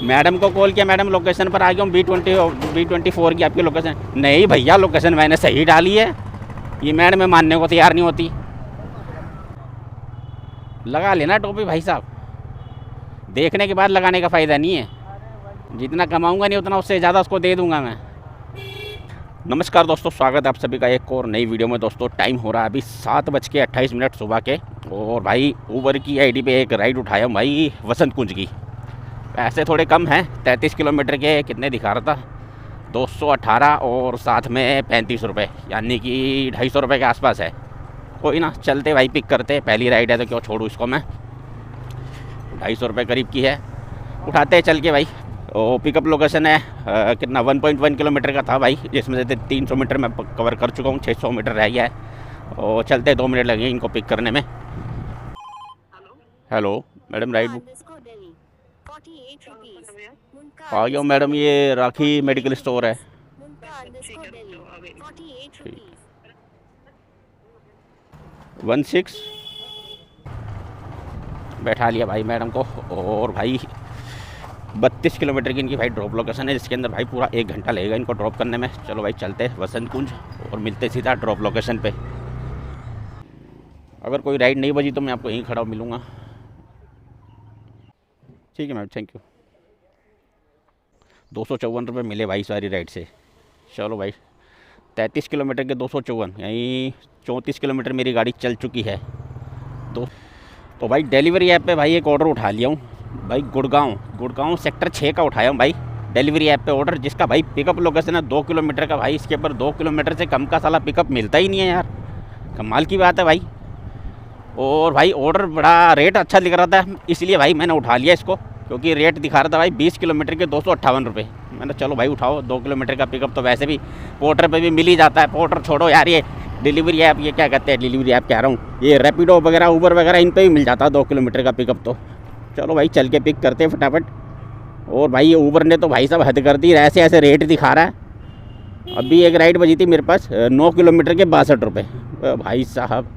Madam को call किया, madam location पर आ गया हूँ, B24 की आपकी लोकेशन। नहीं भैया लोकेशन मैंने सही डाली है। ये मैडम मानने को तैयार नहीं होती। लगा लेना टोपी भाई साहब, देखने के बाद लगाने का फ़ायदा नहीं है। जितना कमाऊंगा नहीं उतना उससे ज़्यादा उसको दे दूंगा मैं। नमस्कार दोस्तों, स्वागत है आप सभी का एक और नई वीडियो में। दोस्तों टाइम हो रहा है अभी 7:28 सुबह के, और भाई ऊबर की आईडी पे एक राइड उठाया भाई वसंत कुंज की। पैसे थोड़े कम हैं, 33 किलोमीटर के कितने दिखा रहा था, 218 और साथ में 35 रुपये, यानी कि 250 रुपये के आसपास है। कोई ना, चलते भाई, पिक करते। पहली राइड है तो क्यों छोड़ूँ इसको मैं। 250 रुपये करीब की है, उठाते हैं चल के भाई। और पिकअप लोकेशन है कितना 1.1 किलोमीटर का था भाई, जिसमें से 300 मीटर मैं कवर कर चुका हूँ, 600 मीटर रह गया है। और चलते 2 मिनट लगेंगे इनको पिक करने में। हेलो मैडम, राइड बुक आ गया हूँ मैडम। ये राखी मेडिकल स्टोर है। 16 बैठा लिया भाई मैडम को। और भाई 32 किलोमीटर की इनकी भाई ड्रॉप लोकेशन है, जिसके अंदर भाई पूरा 1 घंटा लगेगा इनको ड्रॉप करने में। चलो भाई चलते वसंत कुंज और मिलते सीधा ड्रॉप लोकेशन पे। अगर कोई राइड नहीं बजी तो मैं आपको यहीं खड़ा मिलूँगा। ठीक है मैम, थैंक यू। 254 रुपये मिले भाई सारी राइड से। चलो भाई 33 किलोमीटर के 254, यहीं 34 किलोमीटर मेरी गाड़ी चल चुकी है। तो भाई डिलीवरी ऐप पे भाई एक ऑर्डर उठा लिया हूँ भाई। गुड़गांव सेक्टर 6 का उठाया हूँ भाई डिलीवरी ऐप पे ऑर्डर, जिसका भाई पिकअप लोकेशन है 2 किलोमीटर का। भाई इसके ऊपर 2 किलोमीटर से कम का साला पिकअप मिलता ही नहीं है यार, कमाल की बात है भाई। और भाई ऑर्डर बड़ा रेट अच्छा दिख रहा था, इसलिए भाई मैंने उठा लिया इसको, क्योंकि रेट दिखा रहा था भाई 20 किलोमीटर के 258 रुपये। मैंने चलो भाई उठाओ, 2 किलोमीटर का पिकअप तो वैसे भी पोर्टर पे भी मिल ही जाता है। पोर्टर छोड़ो यार, ये डिलीवरी ऐप, ये क्या कहते हैं, डिलीवरी ऐप कह रहा हूँ, ये रैपिडो वगैरह ऊबर वगैरह इन पे भी मिल जाता है 2 किलोमीटर का पिकअप। तो चलो भाई चल के पिक करते हैं फटाफट। और भाई ये ऊबर ने तो भाई साहब हद कर दी, ऐसे ऐसे रेट दिखा रहा है। अभी एक राइड बजी थी मेरे पास 9 किलोमीटर के 62 रुपये। भाई साहब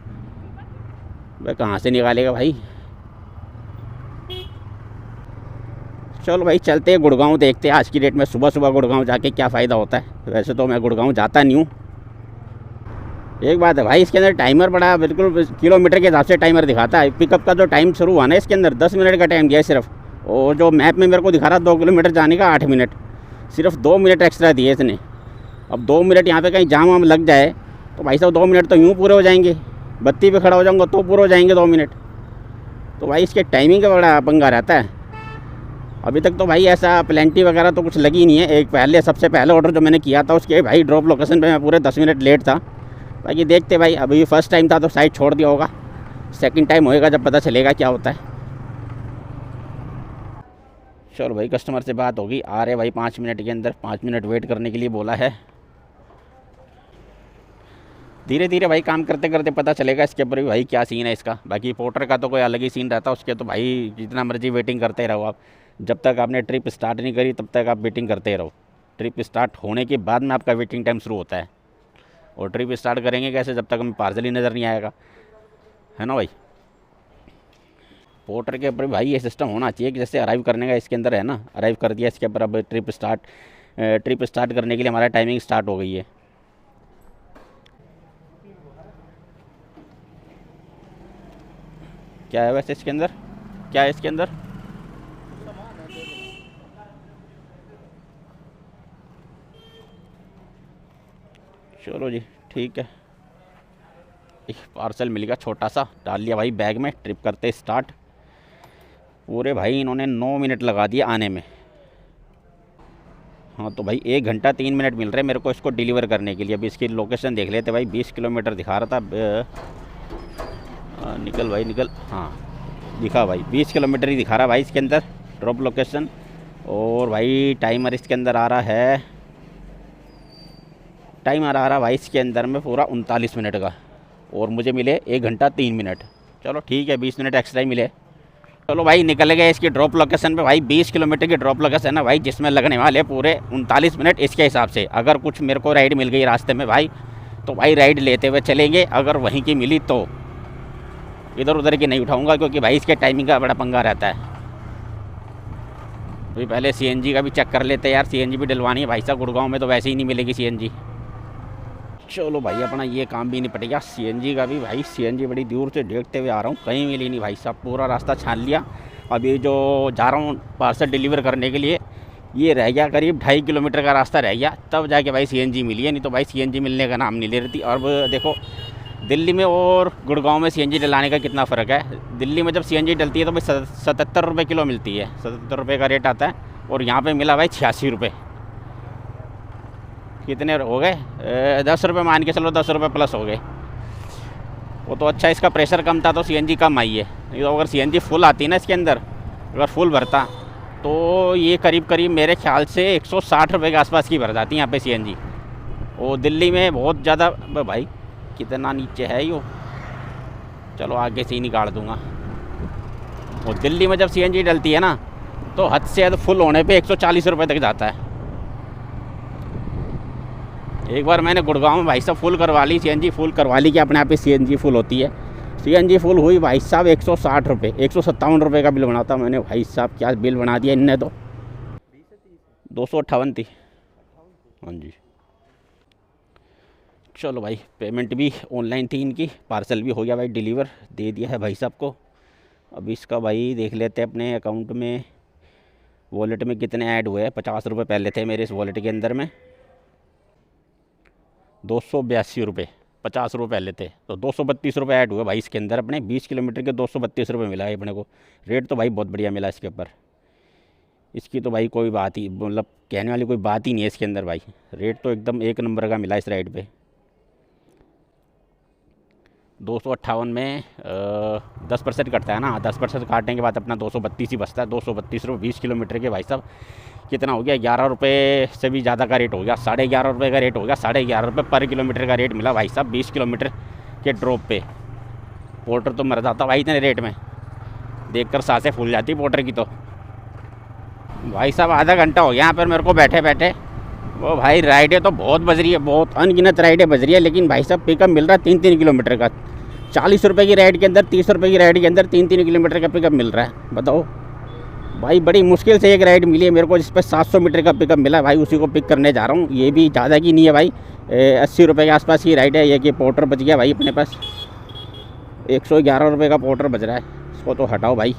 वह कहाँ से निकालेगा भाई। चलो भाई चलते हैं गुड़गांव, देखते हैं आज की डेट में सुबह सुबह गुड़गांव जाके क्या फ़ायदा होता है। वैसे तो मैं गुड़गांव जाता नहीं हूँ। एक बात है भाई, इसके अंदर टाइमर बड़ा बिल्कुल किलोमीटर के हिसाब से टाइमर दिखाता है। पिकअप का जो टाइम शुरू हुआ ना, इसके अंदर 10 मिनट का टाइम दिया है सिर्फ। और जो मैप में मेरे को दिखा रहा 2 किलोमीटर जाने का 8 मिनट, सिर्फ 2 मिनट एक्स्ट्रा दिए इसने। अब 2 मिनट यहाँ पे कहीं जाम वाम लग जाए तो भाई साहब 2 मिनट तो यूँ पूरे हो जाएंगे। बत्ती पे खड़ा हो जाऊँगा तो पूरे हो जाएंगे 2 मिनट। तो भाई इसके टाइमिंग का बड़ा पंगा रहता है। अभी तक तो भाई ऐसा प्लेंटी वगैरह तो कुछ लगी नहीं है। एक पहले सबसे पहले ऑर्डर जो मैंने किया था उसके भाई ड्रॉप लोकेशन पे मैं पूरे 10 मिनट लेट था। बाकी देखते भाई, अभी फर्स्ट टाइम था तो साइड छोड़ दिया होगा, सेकंड टाइम होएगा जब पता चलेगा क्या होता है। चलो भाई कस्टमर से बात होगी, आ रहे भाई 5 मिनट के अंदर, 5 मिनट वेट करने के लिए बोला है। धीरे धीरे भाई काम करते करते पता चलेगा इसके ऊपर भी भाई क्या सीन है इसका। बाकी पोर्टर का तो कोई अलग ही सीन रहता है, उसके तो भाई जितना मर्जी वेटिंग करते रहो आप। जब तक आपने ट्रिप स्टार्ट नहीं करी तब तक आप वेटिंग करते रहो। ट्रिप स्टार्ट होने के बाद में आपका वेटिंग टाइम शुरू होता है। और ट्रिप स्टार्ट करेंगे कैसे, जब तक हमें पार्सल ही नज़र नहीं आएगा, है ना भाई। पोर्टर के ऊपर भाई ये सिस्टम होना चाहिए कि जैसे अराइव करने का इसके अंदर है ना, अराइव कर दिया इसके ऊपर, अब ट्रिप स्टार्ट करने के लिए हमारा टाइमिंग स्टार्ट हो गई है। क्या है वैसे इसके अंदर, क्या है इसके अंदर? चलो जी ठीक है, एक पार्सल मिल गया छोटा सा, डाल लिया भाई बैग में। ट्रिप करते स्टार्ट। पूरे भाई इन्होंने 9 मिनट लगा दिए आने में। हाँ तो भाई 1 घंटा 3 मिनट मिल रहे मेरे को इसको डिलीवर करने के लिए। अभी इसकी लोकेशन देख लेते भाई, 20 किलोमीटर दिखा रहा था। निकल भाई निकल, हाँ दिखा भाई 20 किलोमीटर ही दिखा रहा भाई इसके अंदर ड्रॉप लोकेशन। और भाई टाइमर इसके अंदर आ रहा है, टाइमर आ रहा भाई इसके अंदर में पूरा 39 मिनट का। और मुझे मिले 1 घंटा 3 मिनट। चलो ठीक है, 20 मिनट एक्स्ट्रा ही मिले। चलो भाई निकल गए इसकी ड्रॉप लोकेशन पे। भाई 20 किलोमीटर की ड्रॉप लोकेशन है भाई, जिसमें लगने वाले पूरे 39 मिनट इसके हिसाब से। अगर कुछ मेरे को राइड मिल गई रास्ते में भाई तो भाई राइड लेते हुए चलेंगे, अगर वहीं की मिली तो। इधर उधर की नहीं उठाऊंगा, क्योंकि भाई इसके टाइमिंग का बड़ा पंगा रहता है। अभी पहले सीएनजी का भी चेक कर लेते हैं यार, सीएनजी भी डलवानी है भाई साहब, गुड़गांव में तो वैसे ही नहीं मिलेगी सीएनजी। चलो भाई अपना ये काम भी निपट गया सीएनजी का भी। भाई सीएनजी बड़ी दूर से देखते हुए आ रहा हूँ, कहीं मिली नहीं भाई साहब, पूरा रास्ता छान लिया। अभी जो जा रहा हूँ पार्सल डिलीवर करने के लिए, ये रह गया करीब 2.5 किलोमीटर का रास्ता रह गया, तब जाके भाई सीएनजी मिली है, नहीं तो भाई सीएनजी मिलने का नाम नहीं ले रही थी। और देखो दिल्ली में और गुड़गांव में सीएनजी डलाने का कितना फ़र्क है। दिल्ली में जब सीएनजी डलती है तो भाई 77 रुपये किलो मिलती है, 77 रुपये का रेट आता है, और यहाँ पे मिला भाई 86 रुपये। कितने हो गए, 10 रुपये मान के चलो, 10 रुपये प्लस हो गए। वो तो अच्छा इसका प्रेशर कम था तो सीएनजी कम आई है, नहीं तो अगर सीएनजी फुल आती ना इसके अंदर, अगर फुल भरता तो ये करीब करीब मेरे ख्याल से 160 रुपये के आसपास की भर जाती है यहाँ पे सीएनजी। वो दिल्ली में बहुत ज़्यादा, भाई कितना नीचे है यो, चलो आगे से ही निकाल दूँगा। वो दिल्ली में जब सीएनजी डलती है ना तो हद से हद फुल होने पे 140 रुपये तक जाता है। एक बार मैंने गुड़गांव में भाई साहब फुल करवा ली, सीएनजी फुल करवा ली कि अपने आप ही सीएनजी फुल होती है। सीएनजी फुल हुई भाई साहब 160 रुपये, 157 रुपये का बिल बना था मैंने। भाई साहब क्या बिल बना दिया इनने तो, 258 थी। हाँ जी। चलो भाई पेमेंट भी ऑनलाइन थी इनकी, पार्सल भी हो गया भाई डिलीवर, दे दिया है भाई साहब को। अब इसका भाई देख लेते हैं अपने अकाउंट में, वॉलेट में कितने ऐड हुए हैं। 50 रुपये पहले थे मेरे इस वॉलेट के अंदर में, 282 रुपये, 50 रुपये पहले थे, तो 232 रुपये ऐड हुए भाई इसके अंदर अपने। 20 किलोमीटर के 232 रुपये मिला है अपने को। रेट तो भाई बहुत बढ़िया मिला इसके ऊपर, इसकी तो भाई कोई बात ही, मतलब कहने वाली कोई बात ही नहीं है इसके अंदर भाई। रेट तो एकदम एक नंबर का मिला इस राइड पे। 258 में 10% कटता है ना, 10% काटने के बाद अपना 232 ही बचता है। 232 रुपये 20 किलोमीटर के भाई साहब कितना हो गया, 11 रुपये से भी ज़्यादा का रेट हो गया, 11.5 रुपये का रेट हो गया। 11.5 रुपये पर किलोमीटर का रेट मिला भाई साहब 20 किलोमीटर के ड्रॉप पे। पोर्टर तो मर जाता भाई इतने रेट में, देखकर सांसें फूल जाती पोर्टर की तो। भाई साहब आधा घंटा हो गया यहाँ पर मेरे को बैठे बैठे। वो भाई राइडें तो बहुत बज रही है, बहुत अनगिनत राइडें बज रही है, लेकिन भाई साहब पिकअप मिल रहा है 3-3 किलोमीटर का। 40 रुपये की राइड के अंदर, 30 रुपये की राइड के अंदर 3-3 किलोमीटर का पिकअप मिल रहा है। बताओ भाई, बड़ी मुश्किल से एक राइड मिली है मेरे को जिस पर 700 मीटर का पिकअप मिला भाई, उसी को पिक करने जा रहा हूँ। ये भी ज़्यादा की नहीं है भाई, 80 रुपये के आसपास की राइड है। ये कि पोर्टर बच गया भाई अपने पास, 111 रुपये का पोर्टर बच रहा है, इसको तो हटाओ भाई।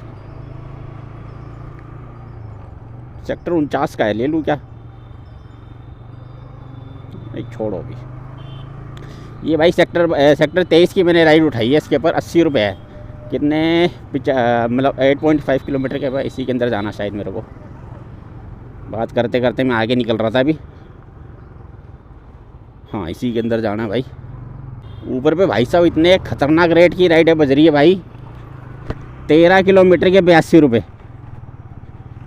सेक्टर 49 का है, ले लूँ क्या? नहीं छोड़ो भी। ये भाई सेक्टर 23 की मैंने राइड उठाई है, इसके ऊपर 80 रुपये है। कितने, मतलब 8.5 किलोमीटर के भाई, इसी के अंदर जाना शायद मेरे को। बात करते करते मैं आगे निकल रहा था अभी। हाँ इसी के अंदर जाना है भाई। ऊपर पे भाई साहब इतने खतरनाक रेट की राइडें बज रही है भाई, 13 किलोमीटर के 82 रुपये,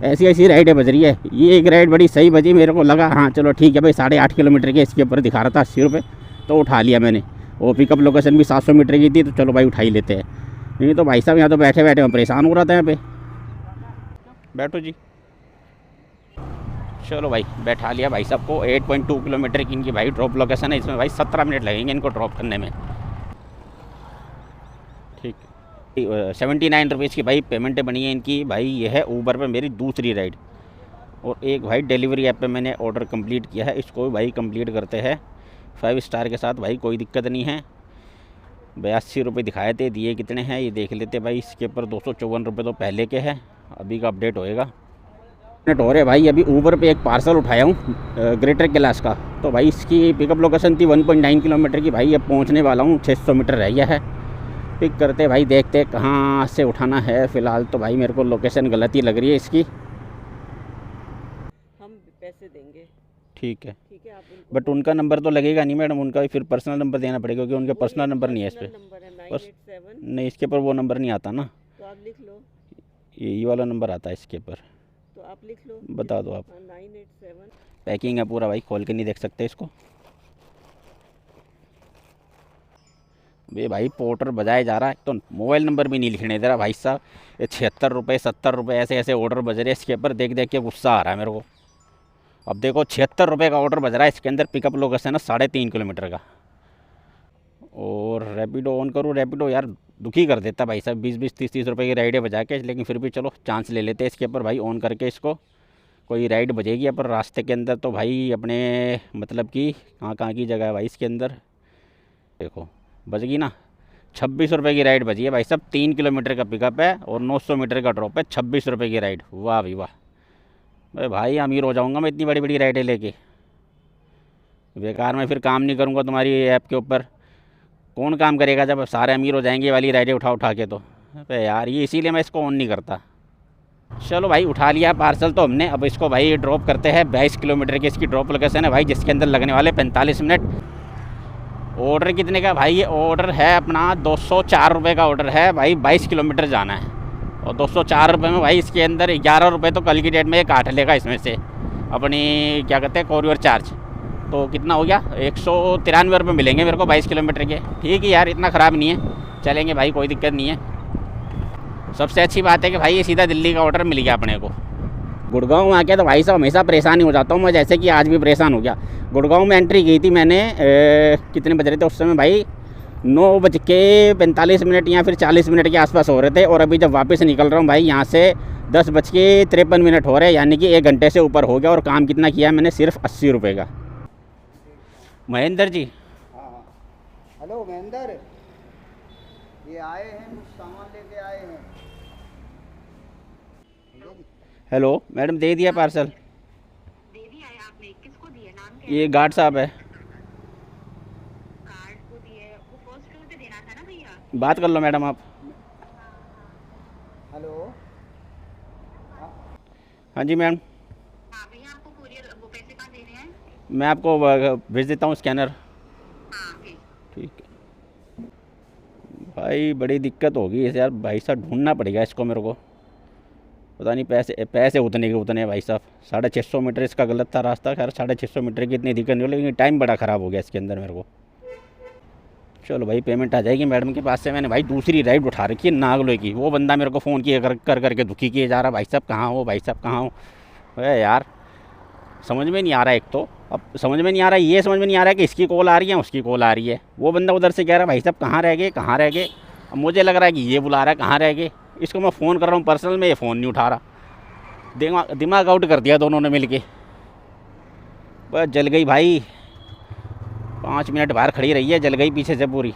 ऐसी ऐसी राइडें बज रही है। ये एक राइड बड़ी सही बजी मेरे को लगा, हाँ चलो ठीक है भाई। 8.5 किलोमीटर के इसके ऊपर दिखा रहा था 80 रुपये, तो उठा लिया मैंने। वो पिकअप लोकेशन भी 700 मीटर की थी, तो चलो भाई उठा ही लेते हैं। नहीं तो भाई साहब यहाँ तो बैठे बैठे मैं परेशान हो रहा था यहाँ पे। बैठो जी। चलो भाई बैठा लिया भाई साहब को। 8.2 किलोमीटर की इनकी भाई ड्रॉप लोकेशन है, इसमें भाई 17 मिनट लगेंगे इनको ड्रॉप करने में। ठीक, 79 रुपीज़ की भाई पेमेंटें बनी है इनकी भाई। ये है ऊबर पे मेरी दूसरी राइड, और एक भाई डिलीवरी ऐप पे मैंने ऑर्डर कंप्लीट किया है, इसको भी भाई कंप्लीट करते हैं 5 स्टार के साथ भाई, कोई दिक्कत नहीं है। 82 रुपये दिखाए थे, दिए कितने हैं ये देख लेते भाई। इसके ऊपर 254 रुपये तो पहले के हैं, अभी का अपडेट होएगा। अपडेट हो रहे भाई। अभी ऊबर पे एक पार्सल उठाया हूँ ग्रेटर कैलाश का, तो भाई इसकी पिकअप लोकेशन थी 1.9 किलोमीटर की भाई। अब पहुँचने वाला हूँ, 600 मीटर रह गया है। पिक करते भाई, देखते कहाँ से उठाना है। फ़िलहाल तो भाई मेरे को लोकेशन गलत ही लग रही है इसकी। हम पैसे देंगे, ठीक है, ठीक है। आप बट उनका नंबर तो लगेगा नहीं मैडम, उनका फिर पर्सनल नंबर देना पड़ेगा, क्योंकि उनका पर्सनल नंबर नहीं है इस पर। नंबर है बस 987, नहीं, इसके ऊपर वो नंबर नहीं आता ना, तो आप लिख लो। ये वाला नंबर आता है इसके ऊपर, तो आप लिख लो, बता दो आप। 987। पैकिंग है पूरा भाई, खोल के नहीं देख सकते इसको। ये भाई पोर्टर बजाए जा रहा है, तो मोबाइल नंबर भी नहीं लिखने दे रहा भाई साहब। ये 76 रुपये 70 रुपये ऐसे ऐसे ऑर्डर बज रहे हैं इसके ऊपर, देख देख के गुस्सा आ रहा है मेरे को। अब देखो 76 रुपये का ऑर्डर बज रहा है इसके अंदर, पिकअप लोकेशन है 3.5 किलोमीटर का। और रैपिडो ऑन करूँ, रैपिडो यार दुखी कर देता भाई साहब, 20-20 30-30 रुपये की राइडें बजा के। लेकिन फिर भी चलो चांस ले लेते हैं इसके ऊपर भाई, ऑन करके इसको। कोई राइड बजेगी पर रास्ते के अंदर तो भाई अपने मतलब कि कहाँ कहाँ की जगह है भाई इसके अंदर। देखो बजेगी ना, 26 रुपये की राइड बजी है भाई साहब। 3 किलोमीटर का पिकअप है और 900 मीटर का ड्रॉप है, 26 रुपये की राइड। वाह भाई वाह, भाई भाई अमीर हो जाऊँगा मैं इतनी बड़ी बड़ी राइडें लेके। बेकार में फिर काम नहीं करूँगा तुम्हारी ऐप के ऊपर। कौन काम करेगा जब सारे अमीर हो जाएंगे ये वाली राइडें उठा उठा के। तो अबे यार ये इसीलिए मैं इसको ऑन नहीं करता। चलो भाई उठा लिया पार्सल तो हमने, अब इसको भाई ड्रॉप करते हैं। 22 किलोमीटर की इसकी ड्रॉप लोकेशन है भाई, जिसके अंदर लगने वाले 45 मिनट। ऑर्डर कितने का भाई? ये ऑर्डर है अपना 204 रुपये का ऑर्डर है भाई। 22 किलोमीटर जाना है और 204 रुपये में भाई इसके अंदर 11 रुपये तो कल की डेट में ये काट लेगा इसमें से अपनी क्या कहते हैं कोरियर चार्ज। तो कितना हो गया? 193 रुपये मिलेंगे मेरे को 22 किलोमीटर के। ठीक है यार, इतना ख़राब नहीं है, चलेंगे भाई, कोई दिक्कत नहीं है। सबसे अच्छी बात है कि भाई ये सीधा दिल्ली का ऑर्डर मिल गया अपने को। गुड़गांव आके तो भाई साहब हमेशा परेशान ही हो जाता हूँ मैं, जैसे कि आज भी परेशान हो गया। गुड़गांव में एंट्री की थी मैंने, कितने बज रहे थे उस समय भाई? 9:45 या फिर 40 मिनट के आसपास हो रहे थे। और अभी जब वापस निकल रहा हूँ भाई यहाँ से 10:53 हो रहे हैं, यानी कि 1 घंटे से ऊपर हो गया। और काम कितना किया है मैंने? सिर्फ 80 रुपये का। महेंद्र जी। हाँ, हेलो महेंद्र, ये आए हैं, कुछ सामान लेके आए हैं। हेलो मैडम, दे दिया पार्सल? दे दिया है आपने? किसको दिया? नाम क्या है? ये गार्ड साहब है। कार्ड को दिए? वो फर्स्ट फ्लोर पे देना था ना भैया। बात कर लो मैडम आप। हेलो, हाँ जी मैम। हाँ भैया, आपको कोरियर वो पैसे कहाँ देने हैं? मैं आपको भेज देता हूँ स्कैनर। हाँ भेज। ठीक है भाई, बड़ी दिक्कत होगी इसे यार भाई साहब, ढूंढना पड़ेगा इसको मेरे को। पता नहीं पैसे उतने के उतने भाई साहब। 650 मीटर इसका गलत था रास्ता। खैर 650 मीटर की इतनी दिक्कत नहीं हो, लेकिन टाइम बड़ा ख़राब हो गया इसके अंदर मेरे को। चलो भाई पेमेंट आ जाएगी मैडम के पास से। मैंने भाई दूसरी राइड उठा रखी है नागलोई की। वो बंदा मेरे को फ़ोन किए कर करके दुखी किए जा रहा, भाई साहब कहाँ हो, भाई साहब कहाँ हो। अरे यार समझ में नहीं आ रहा। एक तो अब समझ में नहीं आ रहा, ये समझ में नहीं आ रहा कि इसकी कॉल आ रही है उसकी कॉल आ रही है। वो बंदा उधर से कह रहा है भाई साहब कहाँ रह गए, कहाँ रह गए। अब मुझे लग रहा है कि ये बुला रहा है कहाँ रह गए। इसको मैं फ़ोन कर रहा हूँ पर्सनल में, ये फ़ोन नहीं उठा रहा। दिमाग आउट कर दिया दोनों ने मिल के। बस जल गई भाई, 5 मिनट बाहर खड़ी रही है, जल गई पीछे से पूरी।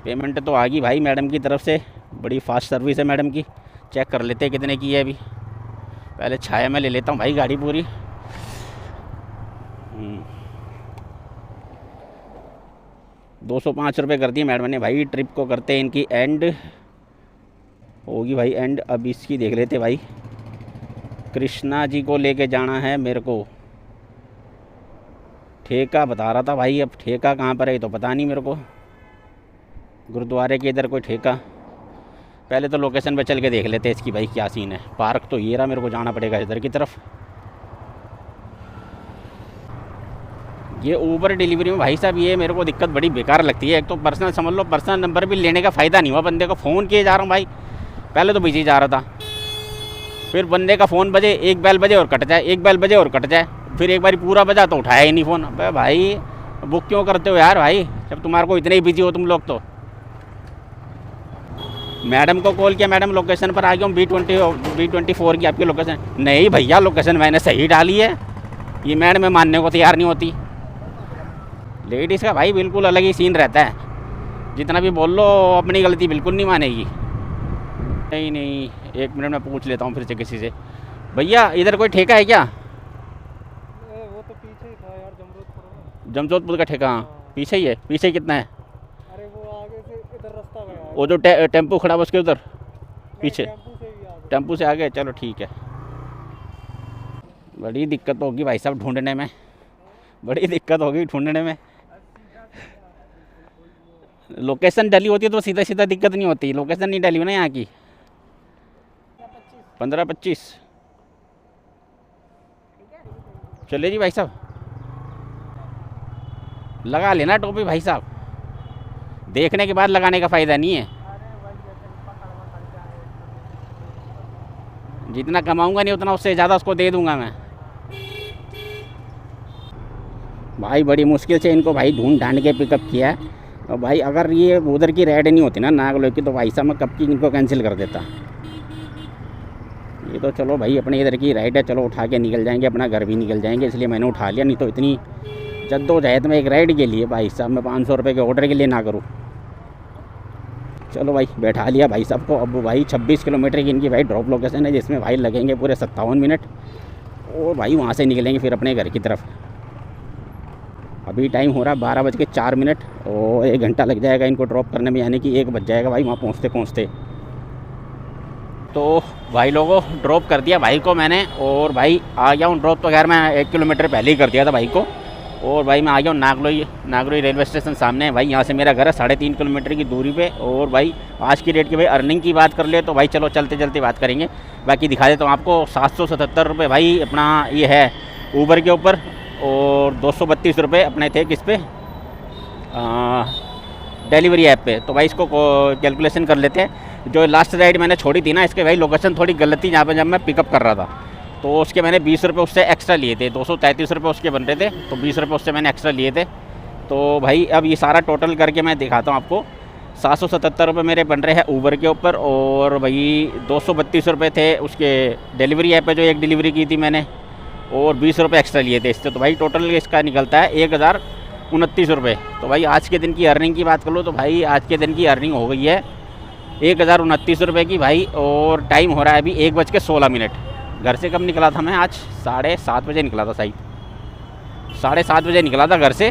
पेमेंट तो आ गई भाई मैडम की तरफ से। बड़ी फास्ट सर्विस है मैडम की। चेक कर लेते हैं कितने की है अभी। पहले छाया में ले लेता हूँ भाई गाड़ी पूरी। 205 रुपये कर दिए मैडम ने भाई। ट्रिप को करते हैं इनकी एंड होगी भाई एंड। अब इसकी देख लेते भाई। कृष्णा जी को लेके जाना है मेरे को। ठेका बता रहा था भाई, अब ठेका कहाँ पर है तो पता नहीं मेरे को। गुरुद्वारे के इधर कोई ठेका। पहले तो लोकेशन पे चल के देख लेते हैं इसकी भाई क्या सीन है। पार्क तो ये रहा, मेरे को जाना पड़ेगा इधर की तरफ। ये ऊबर डिलीवरी में भाई साहब ये मेरे को दिक्कत बड़ी बेकार लगती है। एक तो पर्सनल समझ लो, पर्सनल नंबर भी लेने का फ़ायदा नहीं हुआ। बंदे को फ़ोन किए जा रहा हूँ भाई, पहले तो बिजी जा रहा था, फिर बंदे का फ़ोन बजे, एक बैल बजे और कट जाए, एक बैल बजे और कट जाए, फिर एक बार पूरा बजा तो उठाया ही नहीं फ़ोन। अबे भाई बुक क्यों करते हो यार भाई, जब तुम्हारे को इतने ही बिजी हो तुम लोग तो। मैडम को कॉल किया, मैडम लोकेशन पर आ गया हूँ, B24 की आपकी लोकेशन। नहीं भैया लोकेशन मैंने सही डाली है। ये मैडम मानने को तैयार नहीं होती। लेडीज़ का भाई बिल्कुल अलग ही सीन रहता है, जितना भी बोल लो अपनी गलती बिल्कुल नहीं मानेगी। नहीं 1 मिनट में पूछ लेता हूँ फिर से किसी से। भैया इधर कोई ठेका है क्या? वो तो पीछे ही था यार, जमशेदपुर। जमशेदपुर का ठेका? हाँ पीछे ही है। पीछे कितना है? अरे वो आगे से इधर रास्ता गया है। वो जो टेम्पो खड़ा हुआ उसके उधर पीछे। टेम्पू से ही आगे। टेम्पू से आगे, चलो ठीक है। बड़ी दिक्कत होगी भाई साहब ढूंढने में, बड़ी दिक्कत होगी ढूंढने में। लोकेशन डली होती है तो सीधा सीधा दिक्कत नहीं होती। लोकेशन नहीं डली हो ना यहाँ की। 15-25 चलिए जी भाई साहब, लगा लेना टोपी भाई साहब। देखने के बाद लगाने का फ़ायदा नहीं है। जितना कमाऊंगा नहीं उतना उससे ज़्यादा उसको दे दूंगा मैं। भाई बड़ी मुश्किल से इनको भाई ढूंढ ढांड के पिकअप किया है। और भाई अगर ये उधर की राइड नहीं होती ना नागलोई की, तो भाई साहब मैं कब की इनको कैंसिल कर देता। ये तो चलो भाई अपने इधर की राइड है, चलो उठा के निकल जाएंगे, अपना घर भी निकल जाएंगे, इसलिए मैंने उठा लिया। नहीं तो इतनी जद्दोजहद में एक राइड के लिए भाई साहब मैं 500 रुपये के ऑर्डर के लिए ना करूँ। चलो भाई बैठा लिया भाई साहब को। अब भाई 26 किलोमीटर की इनकी भाई ड्रॉप लोकेशन है, जिसमें भाई लगेंगे पूरे 57 मिनट और भाई वहाँ से निकलेंगे फिर अपने घर की तरफ। अभी टाइम हो रहा है 12:04 और 1 घंटा लग जाएगा इनको ड्रॉप करने में, यानी कि 1 बज जाएगा भाई वहाँ पहुँचते पहुँचते। तो भाई लोगों ड्रॉप कर दिया भाई को मैंने और भाई आ गया हूँ ड्रॉप। तो खैर मैं 1 किलोमीटर पहले ही कर दिया था भाई को। और भाई मैं आ गया हूँ नागलोई रेलवे स्टेशन सामने है भाई, यहाँ से मेरा घर है 3.5 किलोमीटर की दूरी पे। और भाई आज की डेट की भाई अर्निंग की बात कर ले तो भाई चलो चलते चलते बात करेंगे। बाकी दिखा देता हूँ आपको। 777 रुपये भाई अपना ये है ऊबर के ऊपर और 232 रुपये अपने थे किस पे, डिलीवरी ऐप पे। तो भाई इसको कैलकुलेशन कर लेते हैं। जो लास्ट राइड मैंने छोड़ी थी ना, इसके भाई लोकेशन थोड़ी गलत थी जहाँ पे जब मैं पिकअप कर रहा था, तो उसके मैंने 20 रुपये उससे एक्स्ट्रा लिए थे। 233 रुपये उसके बन रहे थे, तो 20 रुपये उससे मैंने एक्स्ट्रा लिए थे। तो भाई अब ये सारा टोटल करके मैं दिखाता हूँ आपको। 777 रुपये मेरे बन रहे हैं ऊबर के ऊपर और भाई 232 रुपये थे उसके डिलीवरी ऐप पे जो एक डिलीवरी की थी मैंने, और 20 रुपये एक्स्ट्रा लिए थे इससे। तो भाई टोटल इसका निकलता है 1029 रुपये। तो भाई आज के दिन की अर्निंग की बात कर लो तो भाई आज के दिन की अर्निंग हो गई है 1029 रुपये की भाई। और टाइम हो रहा है अभी 1:16। घर से कब निकला था मैं? आज 7:30 बजे निकला था, सही 7:30 बजे निकला था घर से।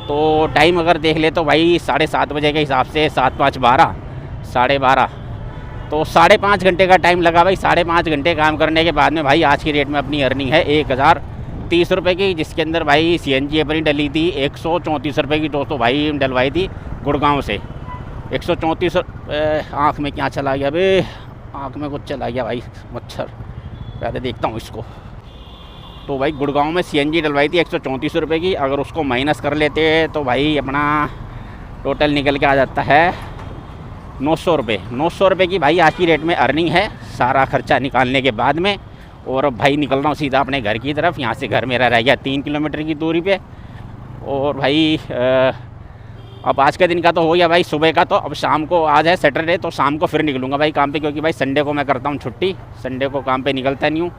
तो टाइम अगर देख ले तो भाई 7:30 बजे के हिसाब से 7 5 12 12:30, तो 5.5 घंटे का टाइम लगा भाई। 5.5 घंटे काम करने के बाद में भाई आज की रेट में अपनी अर्निंग है 1030 रुपये की, जिसके अंदर भाई CNG अपनी डली थी 134 रुपये की। दोस्तों भाई डलवाई थी गुड़गांव से 134। आँख में क्या चला गया बे, आँख में कुछ चला गया भाई, मच्छर। पहले देखता हूँ इसको। तो भाई गुड़गांव में CNG डलवाई थी 134 रुपये की। अगर उसको माइनस कर लेते तो भाई अपना टोटल निकल के आ जाता है 900 रुपये। 900 रुपये की भाई आज की रेट में अर्निंग है सारा खर्चा निकालने के बाद में। और अब भाई निकल रहा हूँ सीधा अपने घर की तरफ। यहाँ से घर मेरा रह गया 3 किलोमीटर की दूरी पे। और भाई अब आज के दिन का तो हो गया भाई सुबह का। तो अब शाम को, आज है सैटरडे, तो शाम को फिर निकलूँगा भाई काम पे, क्योंकि भाई संडे को मैं करता हूँ छुट्टी, संडे को काम पे निकलता नहीं हूँ।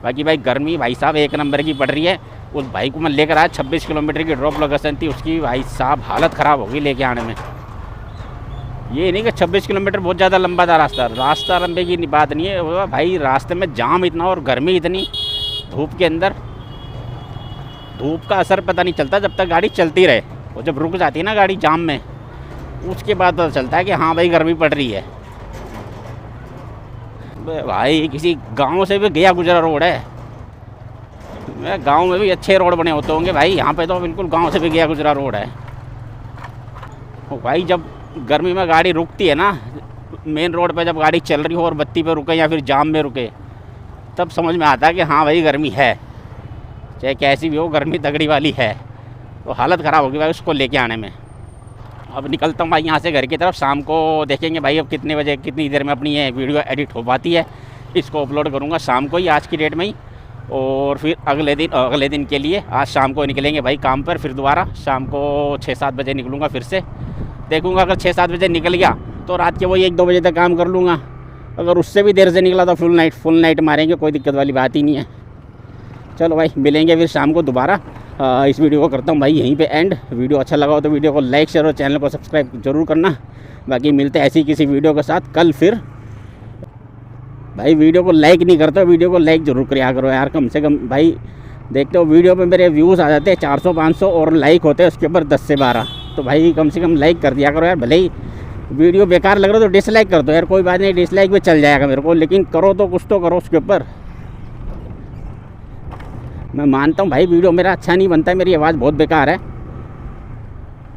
बाकी भाई गर्मी भाई साहब 1 नंबर की पड़ रही है। उस भाई को मैं लेकर आया, 26 किलोमीटर की ड्रॉप लोकेशन थी उसकी, भाई साहब हालत ख़राब होगी लेके आने में। ये नहीं कि 26 किलोमीटर बहुत ज़्यादा लंबा था रास्ता लंबे की बात नहीं है भाई, रास्ते में जाम इतना और गर्मी इतनी, धूप के अंदर। धूप का असर पता नहीं चलता जब तक गाड़ी चलती रहे, और जब रुक जाती है ना गाड़ी जाम में, उसके बाद पता चलता है कि हाँ भाई गर्मी पड़ रही है। भाई किसी गांव से भी गया गुजरा रोड है। गांव में भी अच्छे रोड बने होते होंगे भाई, यहाँ पे तो बिल्कुल गांव से भी गया गुजरा रोड है। भाई जब गर्मी में गाड़ी रुकती है ना मेन रोड पे, जब गाड़ी चल रही हो और बत्ती पे रुके या फिर जाम में रुके, तब समझ में आता है कि हाँ भाई गर्मी है, चाहे कैसी भी हो गर्मी तगड़ी वाली है। तो हालत ख़राब होगी भाई उसको लेके आने में। अब निकलता हूँ भाई यहाँ से घर की तरफ। शाम को देखेंगे भाई अब कितने बजे कितनी देर में अपनी ये वीडियो एडिट हो पाती है। इसको अपलोड करूँगा शाम को ही, आज की डेट में ही। और फिर अगले दिन के लिए आज शाम को निकलेंगे भाई काम पर। फिर दोबारा शाम को 6-7 बजे निकलूँगा फिर से। देखूँगा अगर 6-7 बजे निकल गया तो रात के वही 1-2 बजे तक काम कर लूँगा। अगर उससे भी देर से निकला तो फुल नाइट मारेंगे, कोई दिक्कत वाली बात ही नहीं है। चलो भाई मिलेंगे फिर शाम को दोबारा। इस वीडियो को करता हूँ भाई यहीं पे एंड। वीडियो अच्छा लगा हो तो वीडियो को लाइक शेयर और चैनल को सब्सक्राइब जरूर करना। बाकी मिलते हैं ऐसी किसी वीडियो के साथ कल फिर। भाई वीडियो को लाइक नहीं करते, वीडियो को लाइक जरूर किया करो यार, कम से कम भाई। देखते हो वीडियो पे मेरे व्यूज़ आ जाते हैं 400-500 और लाइक होते हैं उसके ऊपर 10 से 12। तो भाई कम से कम लाइक कर दिया करो यार। भले ही वीडियो बेकार लग रहा हो तो डिसलाइक कर दो यार, कोई बात नहीं, डिसलाइक भी चल जाएगा मेरे को, लेकिन करो तो कुछ तो करो उसके ऊपर। मैं मानता हूँ भाई वीडियो मेरा अच्छा नहीं बनता है, मेरी आवाज़ बहुत बेकार है।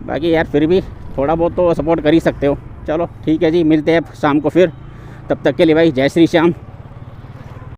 बाकी यार फिर भी थोड़ा बहुत तो सपोर्ट कर ही सकते हो। चलो ठीक है जी, मिलते हैं शाम को फिर। तब तक के लिए भाई जय श्री श्याम।